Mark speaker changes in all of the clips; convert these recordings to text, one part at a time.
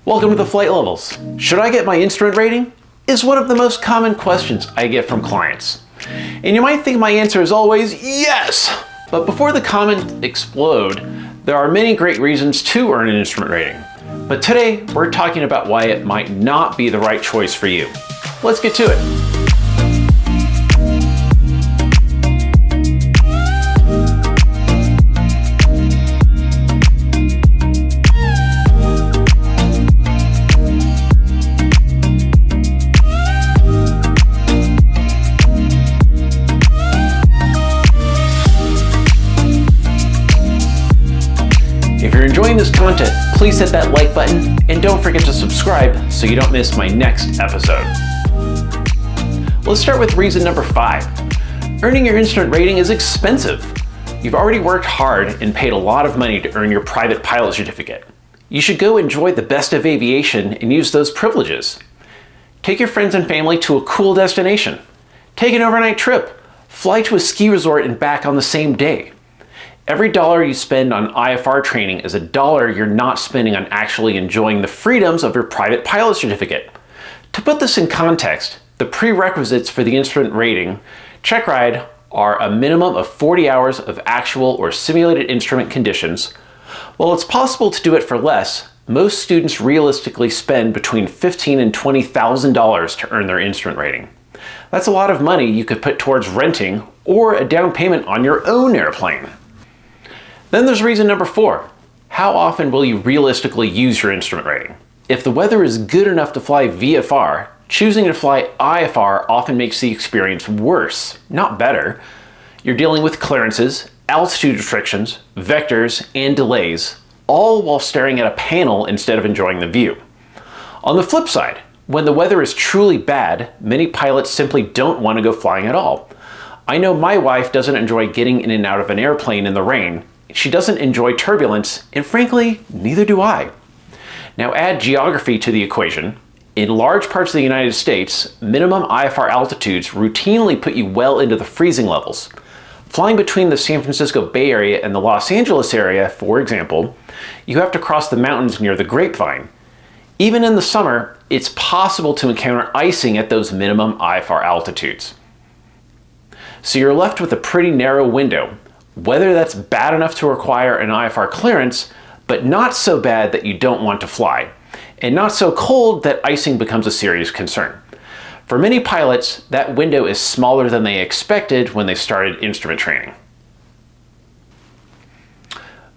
Speaker 1: Welcome to the Flight Levels. Should I get my instrument rating? Is one of the most common questions I get from clients. And you might think my answer is always yes! But before the comments explode, there are many great reasons to earn an instrument rating. But today, we're talking about why it might not be the right choice for you. Let's get to it. If you're enjoying this content, please hit that like button and don't forget to subscribe so you don't miss my next episode. Let's start with reason number 5. Earning your instrument rating is expensive. You've already worked hard and paid a lot of money to earn your private pilot certificate. You should go enjoy the best of aviation and use those privileges. Take your friends and family to a cool destination. Take an overnight trip. Fly to a ski resort and back on the same day. Every dollar you spend on IFR training is a dollar you're not spending on actually enjoying the freedoms of your private pilot certificate. To put this in context, the prerequisites for the instrument rating check ride are a minimum of 40 hours of actual or simulated instrument conditions. While it's possible to do it for less, most students realistically spend between $15,000 and $20,000 to earn their instrument rating. That's a lot of money you could put towards renting or a down payment on your own airplane. Then there's reason number 4. How often will you realistically use your instrument rating? If the weather is good enough to fly VFR, choosing to fly IFR often makes the experience worse, not better. You're dealing with clearances, altitude restrictions, vectors, and delays, all while staring at a panel instead of enjoying the view. On the flip side, when the weather is truly bad, many pilots simply don't want to go flying at all. I know my wife doesn't enjoy getting in and out of an airplane in the rain. She doesn't enjoy turbulence, and frankly, neither do I. Now add geography to the equation. In large parts of the United States, minimum IFR altitudes routinely put you well into the freezing levels. Flying between the San Francisco Bay Area and the Los Angeles area, for example, you have to cross the mountains near the Grapevine. Even in the summer, it's possible to encounter icing at those minimum IFR altitudes. So you're left with a pretty narrow window. Whether that's bad enough to require an IFR clearance, but not so bad that you don't want to fly, and not so cold that icing becomes a serious concern. For many pilots, that window is smaller than they expected when they started instrument training.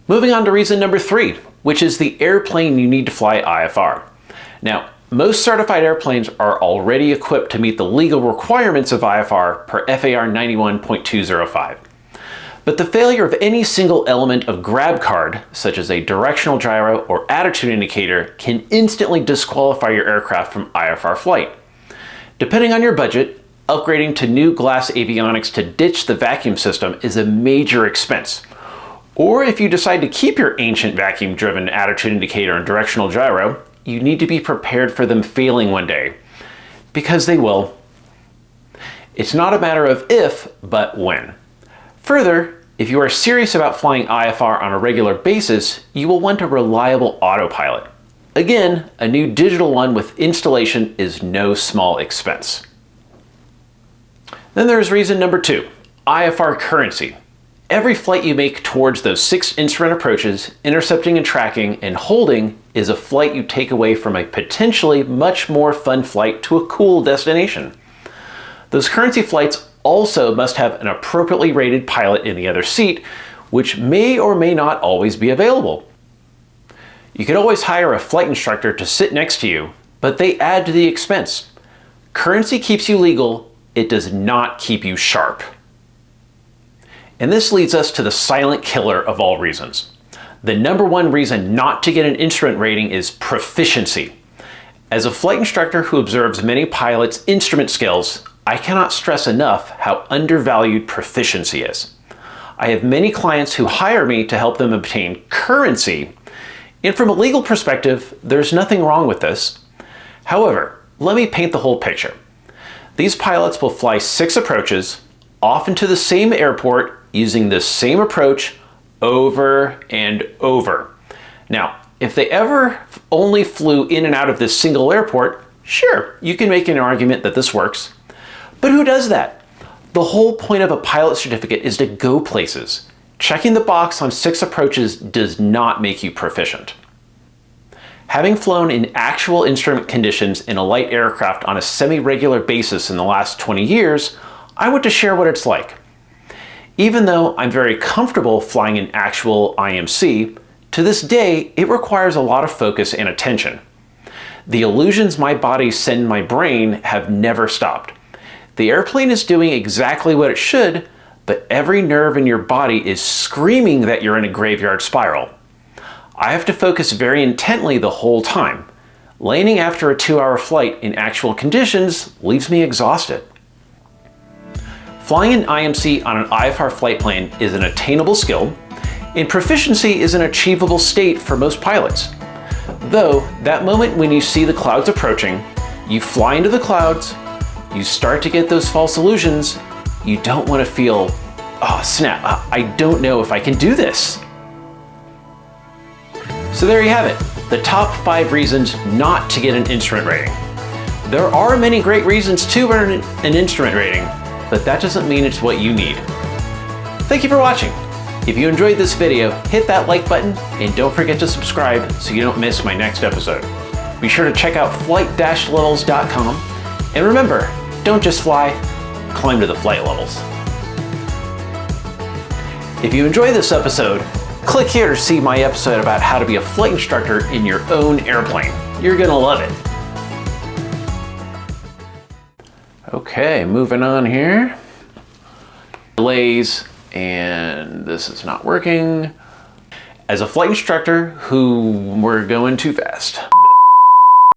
Speaker 1: Moving on to reason number 3, which is the airplane you need to fly IFR. Now, most certified airplanes are already equipped to meet the legal requirements of IFR per FAR 91.205. But the failure of any single element of grab card, such as a directional gyro or attitude indicator, can instantly disqualify your aircraft from IFR flight. Depending on your budget, upgrading to new glass avionics to ditch the vacuum system is a major expense. Or if you decide to keep your ancient vacuum-driven attitude indicator and directional gyro, you need to be prepared for them failing one day. Because they will. It's not a matter of if, but when. Further, if you are serious about flying IFR on a regular basis, you will want a reliable autopilot. Again, a new digital one with installation is no small expense. Then there's reason number 2, IFR currency. Every flight you make towards those 6 instrument approaches, intercepting and tracking, and holding is a flight you take away from a potentially much more fun flight to a cool destination. Those currency flights also must have an appropriately rated pilot in the other seat, which may or may not always be available. You could always hire a flight instructor to sit next to you, but they add to the expense. Currency keeps you legal, it does not keep you sharp. And this leads us to the silent killer of all reasons. The number 1 reason not to get an instrument rating is proficiency. As a flight instructor who observes many pilots' instrument skills, I cannot stress enough how undervalued proficiency is. I have many clients who hire me to help them obtain currency, and from a legal perspective, there's nothing wrong with this. However, let me paint the whole picture. These pilots will fly 6 approaches, often to the same airport, using the same approach over and over. Now, If they ever only flew in and out of this single airport, sure, you can make an argument that this works. But who does that? The whole point of a pilot certificate is to go places. Checking the box on 6 approaches does not make you proficient. Having flown in actual instrument conditions in a light aircraft on a semi-regular basis in the last 20 years, I want to share what it's like. Even though I'm very comfortable flying in actual IMC, to this day, it requires a lot of focus and attention. The illusions my body sends my brain have never stopped. The airplane is doing exactly what it should, but every nerve in your body is screaming that you're in a graveyard spiral. I have to focus very intently the whole time. Landing after a 2-hour flight in actual conditions leaves me exhausted. Flying an IMC on an IFR flight plan is an attainable skill, and proficiency is an achievable state for most pilots. Though, that moment when you see the clouds approaching, you fly into the clouds, you start to get those false illusions, you don't want to feel, oh snap, I don't know if I can do this. So there you have it, the top 5 reasons not to get an instrument rating. There are many great reasons to earn an instrument rating, but that doesn't mean it's what you need. Thank you for watching. If you enjoyed this video, hit that like button and don't forget to subscribe so you don't miss my next episode. Be sure to check out flight-levels.com, and remember, don't just fly, climb to the flight levels. If you enjoyed this episode, click here to see my episode about how to be a flight instructor in your own airplane. You're gonna love it. Okay, moving on here. Delays, and this is not working. As a flight instructor, we're going too fast.